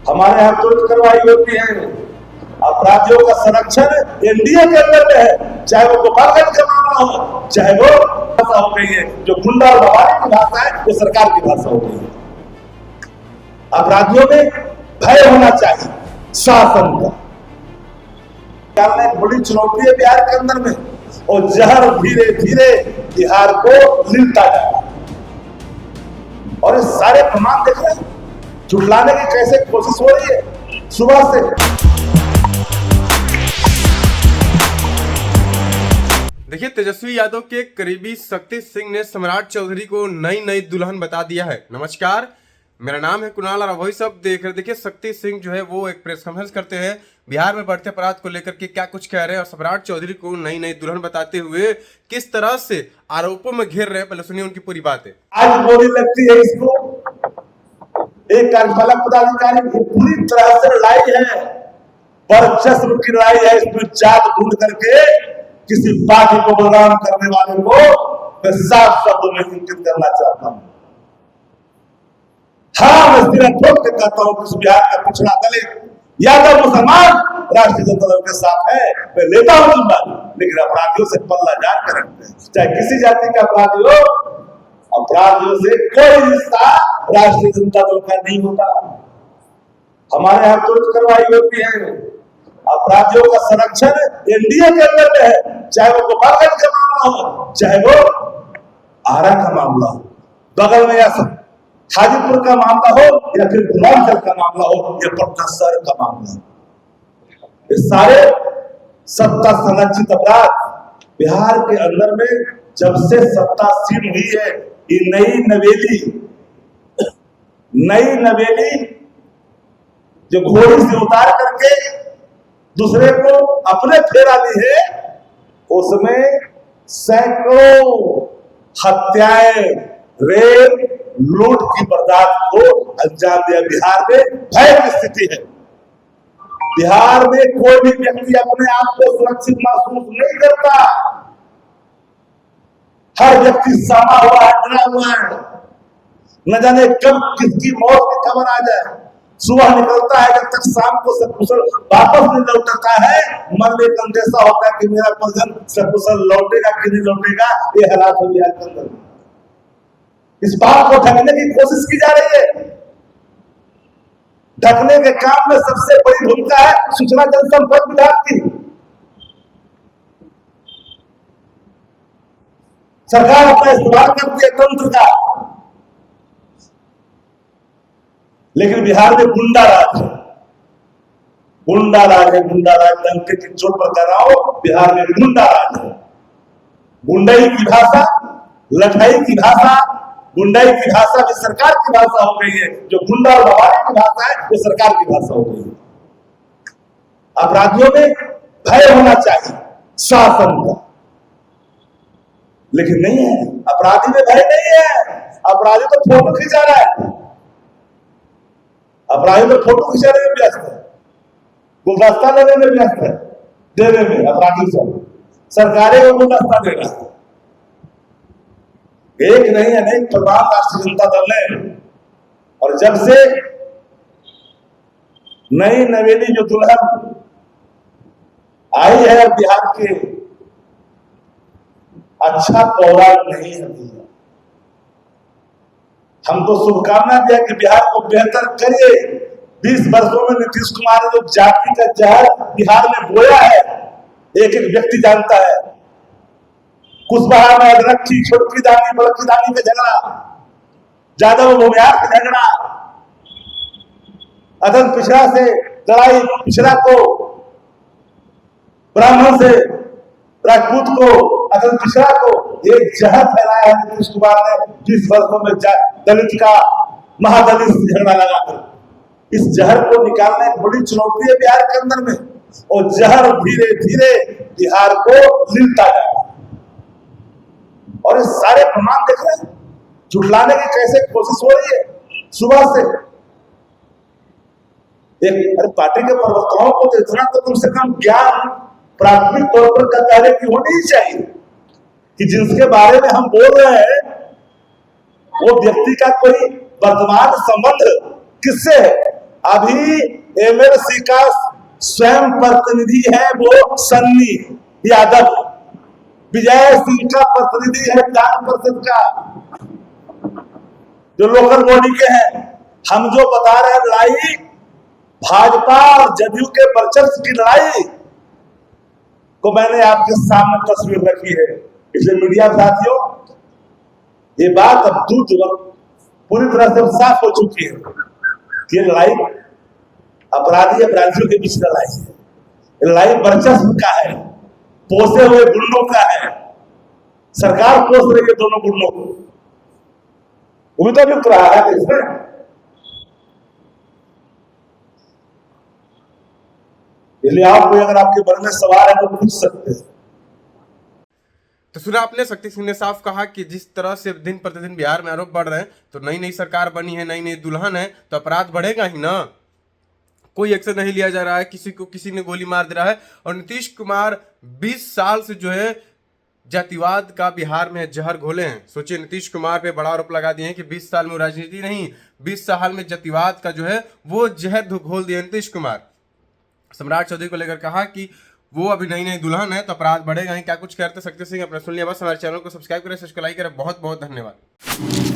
हमारे यहाँ तुरंत कार्रवाई होती है। अपराधियों का संरक्षण एनडीए के अंदर में है, चाहे वो गोपालगंज का मामला हो, चाहे वो भाषा हो गई है जो गुंडा और बवाली की भाषा है, वो सरकार की भाषा हो गई है। अपराधियों में भय होना चाहिए शासन का। एक बड़ी चुनौती है बिहार के अंदर में, और जहर धीरे धीरे बिहार को लिलता जा रहा है। और ये सारे प्रमाण देख रहे हैं, झुठलाने की कैसे कोशिश हो रही है सुबह से। देखिए, तेजस्वी यादव के करीबी शक्ति सिंह ने सम्राट चौधरी को नई दुल्हन बता दिया है। नमस्कार, मेरा नाम है कुणाल और वही सब देख रहे। देखिए, शक्ति सिंह जो है वो एक प्रेस कॉन्फ्रेंस करते हैं, बिहार में बढ़ते अपराध को लेकर के क्या कुछ कह रहे हैं और सम्राट चौधरी को नई दुल्हन बताते हुए किस तरह से आरोपों में घेर रहे हैं। पहले सुनिए उनकी पूरी बात है। आज बोली लगती है इसको, एक कार्यपालक पदाधिकारी की पूरी तरह से लड़ाई है, वर्चस्व की लड़ाई है। इसमें जात ढूंढ करके किसी पार्टी को बदनाम करने वाले को मैं साफ शब्दों में इंगित करना चाहता हूं। हाँ, मैं सिरा ठोक के कहता हूं कि बिहार का पिछड़ा दलित यादव मुसलमान राष्ट्रीय जनता दल के साथ है, मैं लेता हूं जिम्मेदारी, लेकिन अपराधियों से पल्ला झाड़ कर रखते हैं। चाहे किसी जाति का अपराधी हो, अपराधियों से कोई रिश्ता राष्ट्रीय जनता दल का नहीं होता। हमारे यहाँ तुरंत कार्रवाई होती है। अपराधियों का संरक्षण एनडीए के अंदर में है, चाहे वो गोपालगंज का मामला हो, चाहे वो आरा का मामला हो, बगल में या हाजीपुर का मामला हो, या फिर बुलंदशहर का मामला हो, या पटना शहर का मामला हो। ये सारे सत्ता संरक्षित अपराध बिहार के अंदर में जब से सत्ता सील हुई है, ये नई नवेली जो घोड़ी से उतार करके दूसरे को अपने फेरा दी है, उसमें सैकड़ों हत्याएं, रेप, लूट की बर्दाश्त को अंजाम दिया। बिहार में भय की स्थिति है। बिहार में कोई भी व्यक्ति अपने आप को सुरक्षित महसूस नहीं करता। हर व्यक्ति सामा हुआ है, डरा हुआ है। न जाने कब किसकी मौत की खबर आ जाए। सुबह निकलता है, जब तक शाम को सकुशल वापस नहीं लौटता है, मन में एक अंदेशा होता है कि मेरा परिजन सकुशल लौटेगा कि नहीं लौटेगा। ये हालात हो बिहार के अंदर। इस बात को ढकने की कोशिश की जा रही है। ढकने के काम में सबसे बड़ी भूमिका है सूचना जनसंपर्क विभाग की। सरकार अपना इस्तेमाल करती है तंत्र का, लेकिन बिहार में गुंडा राज है। गुंडा राज तंत्र की चोट पर कर रहा हूं। बिहार में गुंडा राज है। गुंडाई की भाषा, लठाई की भाषा, गुंडाई की भाषा भी सरकार की भाषा हो गई है। जो गुंडा और बवाली की भाषा है, वो सरकार की भाषा हो गई है। अपराधियों में भय होना चाहिए शासन का, लेकिन नहीं है। अपराधी में भय नहीं है। अपराधी तो फोटो खिंचा रहा है, अपराधी तो फोटो खिंचाने में व्यस्त है, गुलदस्ता लेने में व्यस्त है, देने में। अपराधी सब सरकारें को गुलदस्ता दे रहा है। एक नहीं अनेक प्रभाव राष्ट्रीय जनता दल ने, और जब से नई नवेली जो दुल्हन आई है बिहार के, अच्छा पौराण नहीं है। हम तो शुभकामना दिया कि बिहार को बेहतर करिए। 20 वर्षों में नीतीश कुमार ने जो जाति का जहर बिहार में बोया है, एक एक व्यक्ति जानता है। कुशवाहा में अदरक्षी, छोटकी दानी, बड़की दानी का झगड़ा, जादव भूमिहार का झगड़ा, अदन पिछड़ा से लड़ाई, पिछड़ा को ब्राह्मण से, राजपूत को, अदन पिछड़ा को, एक जहर फैलाया है नीतीश कुमार ने 20 वर्षों में। दलित का महादलित झगड़ा लगाकर इस जहर को निकालना एक बड़ी चुनौती है बिहार के अंदर में, और जहर धीरे धीरे बिहार को लिलता जा रहा है। और ये सारे प्रमाण देख रहे हैं, झुठलाने की कैसे कोशिश हो रही है सुबह से। अरे पार्टी के प्रवक्ताओं को तो इतना तो कम से कम ज्ञान प्राथमिक तौर पर कहने की होनी ही चाहिए कि जिसके बारे में हम बोल रहे हैं वो व्यक्ति का कोई वर्तमान संबंध किससे है। अभी एमएलसी का स्वयं प्रतिनिधि है वो सन्नी यादव, विजय सिंह का प्रतिनिधि है विधान परिषद का, जो लोकल बॉडी के हैं। हम जो बता रहे हैं लड़ाई भाजपा और जदयू के वर्चस्व की लड़ाई को मैंने आपके सामने तस्वीर रखी है। इसलिए मीडिया साथियों, ये बात अब पूरी तरह से साफ हो चुकी है। ये लड़ाई अपराधियों के बीच लड़ाई है, ये लड़ाई वर्चस्व का है, पोसे हुए गुंडों का है। सरकार पोस रही है दोनों गुंडों को, वो भी तो अभी रहा है इसमें। इसलिए आप कोई अगर आपके मन में सवाल है तो पूछ सकते हैं। तो सुना आपने, शक्ति सिंह ने साफ कहा कि जिस तरह से दिन प्रतिदिन बिहार में आरोप बढ़ रहे हैं, तो नई नई सरकार बनी है, नई नई दुल्हन है, तो अपराध बढ़ेगा ही ना। कोई एक्शन नहीं लिया जा रहा है, किसी ने गोली मार दे रहा है। और नीतीश कुमार 20 साल से जो है जातिवाद का बिहार में जहर घोले हैं। सोचिए, नीतीश कुमार पे बड़ा आरोप लगा दिए हैं कि 20 साल में राजनीति नहीं, 20 साल में जातिवाद का जो है वो जहर घोल दिया नीतीश कुमार। सम्राट चौधरी को लेकर कहा कि वो अभी नई नई दुल्हन है तो अपराध बढ़ेगा ही। क्या कुछ कहते शक्ति सिंह, अपने सुन लिया। बस हमारे चैनल को सब्सक्राइब करें, सब्सक्राइब करें। बहुत बहुत धन्यवाद।